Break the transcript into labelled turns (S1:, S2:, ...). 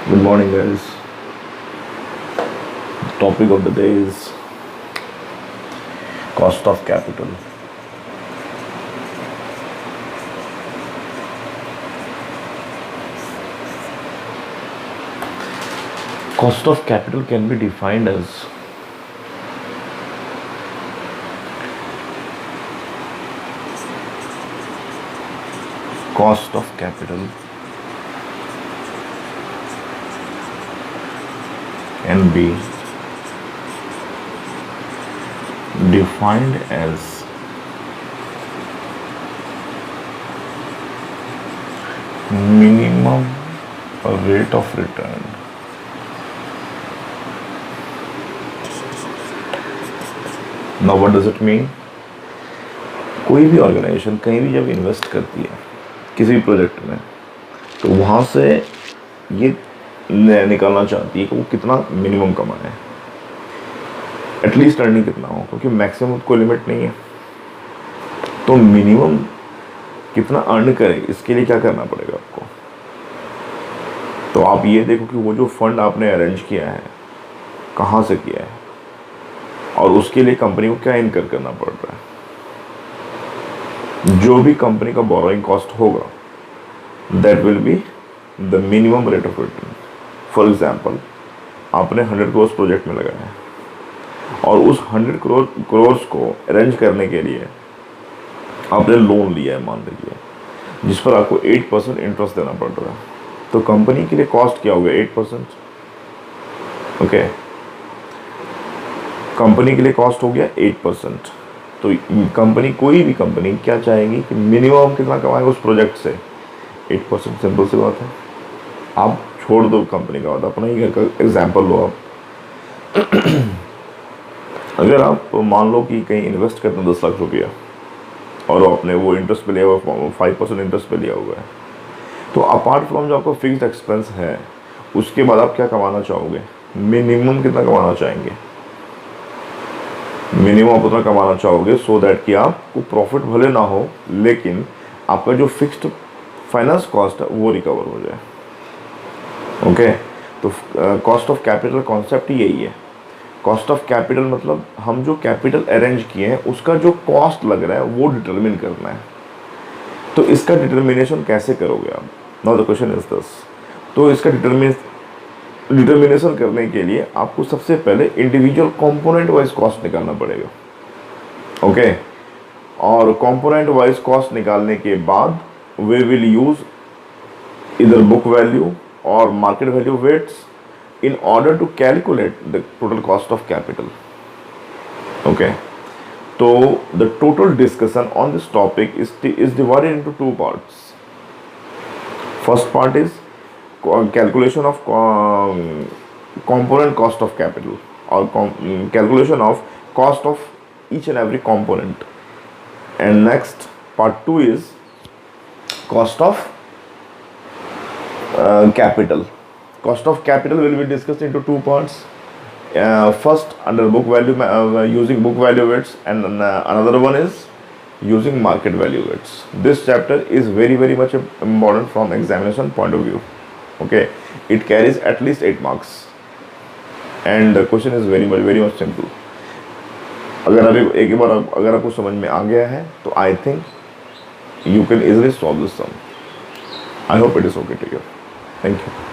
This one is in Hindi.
S1: Good morning, guys. Topic of the day is cost of capital. Cost of capital can be defined as cost of capital can be defined as minimum rate of return now what does it mean? कोई भी ऑर्गेनाइजेशन कहीं भी जब इन्वेस्ट करती है किसी भी प्रोजेक्ट में तो वहाँ से ये निकालना चाहती है कि वो कितना मिनिमम कमाए, एटलीस्ट अर्निंग कितना हो, क्योंकि मैक्सिमम कोई लिमिट नहीं है। तो मिनिमम कितना अर्न करे इसके लिए क्या करना पड़ेगा आपको? तो आप ये देखो कि वो जो फंड आपने अरेंज किया है कहाँ से किया है और उसके लिए कंपनी को क्या इनकर करना पड़ रहा है। जो भी कंपनी का बोरोइंग कॉस्ट होगा that will be the minimum rate of return. For example, आपने 100 करोड़ प्रोजेक्ट में लगाया है और उस 100 करोड़ को अरेंज करने के लिए आपने लोन लिया है, मान लीजिए, जिस पर आपको 8% इंटरेस्ट देना पड़ रहा है। तो कंपनी के लिए कॉस्ट क्या हो गया? 8%। ओके, कंपनी के लिए कॉस्ट हो गया 8%। तो कंपनी, कोई भी कंपनी क्या चाहेगी कि मिनिमम कितना कमाएगा उस प्रोजेक्ट से? 8%। सिंपल सी बात है। आप छोड़ दो कंपनी का बात, अपना ही घर का एग्जाम्पल लो आप। अगर आप मान लो कि कहीं इन्वेस्ट करते हैं 10 लाख रुपया और आपने वो इंटरेस्ट पे लिया हुआ 5% इंटरेस्ट पे लिया हुआ है, तो अपार्ट फ्रॉम जो आपका फिक्स्ड एक्सपेंस है उसके बाद आप क्या कमाना चाहोगे? मिनिमम कितना कमाना चाहेंगे? मिनिमम आप उतना कमाना चाहोगे सो दैट कि आपको प्रॉफिट भले ना हो लेकिन आपका जो फिक्स्ड फाइनेंस कॉस्ट है वो रिकवर हो जाए। ओके, तो कॉस्ट ऑफ कैपिटल कॉन्सेप्ट ही यही है। कॉस्ट ऑफ कैपिटल मतलब हम जो कैपिटल अरेंज किए हैं उसका जो कॉस्ट लग रहा है वो डिटरमिन करना है। तो इसका डिटर्मिनेशन कैसे करोगे आप? Now the question is this. तो इसका डिटर्मिनेशन करने के लिए आपको सबसे पहले इंडिविजुअल कंपोनेंट वाइज कॉस्ट निकालना पड़ेगा। ओके, और कंपोनेंट वाइज कॉस्ट निकालने के बाद वी विल यूज इधर बुक वैल्यू और market value weights in order to calculate the total cost of capital. Okay, so the total discussion on this topic is divided into two parts. First part is calculation of component cost of capital or calculation of cost of each and every component, and next part 2 is cost of capital. Cost of capital will be discussed into two parts. First under book value, using book value weights, and another one is using market value weights. This chapter is very much important from examination point of view. Okay, it carries at least 8 marks and the question is very much simple. अगर अभी एक बार अगर आपको समझ में आ गया है तो I think you can easily solve this sum. I hope it is okay to you. Thank you.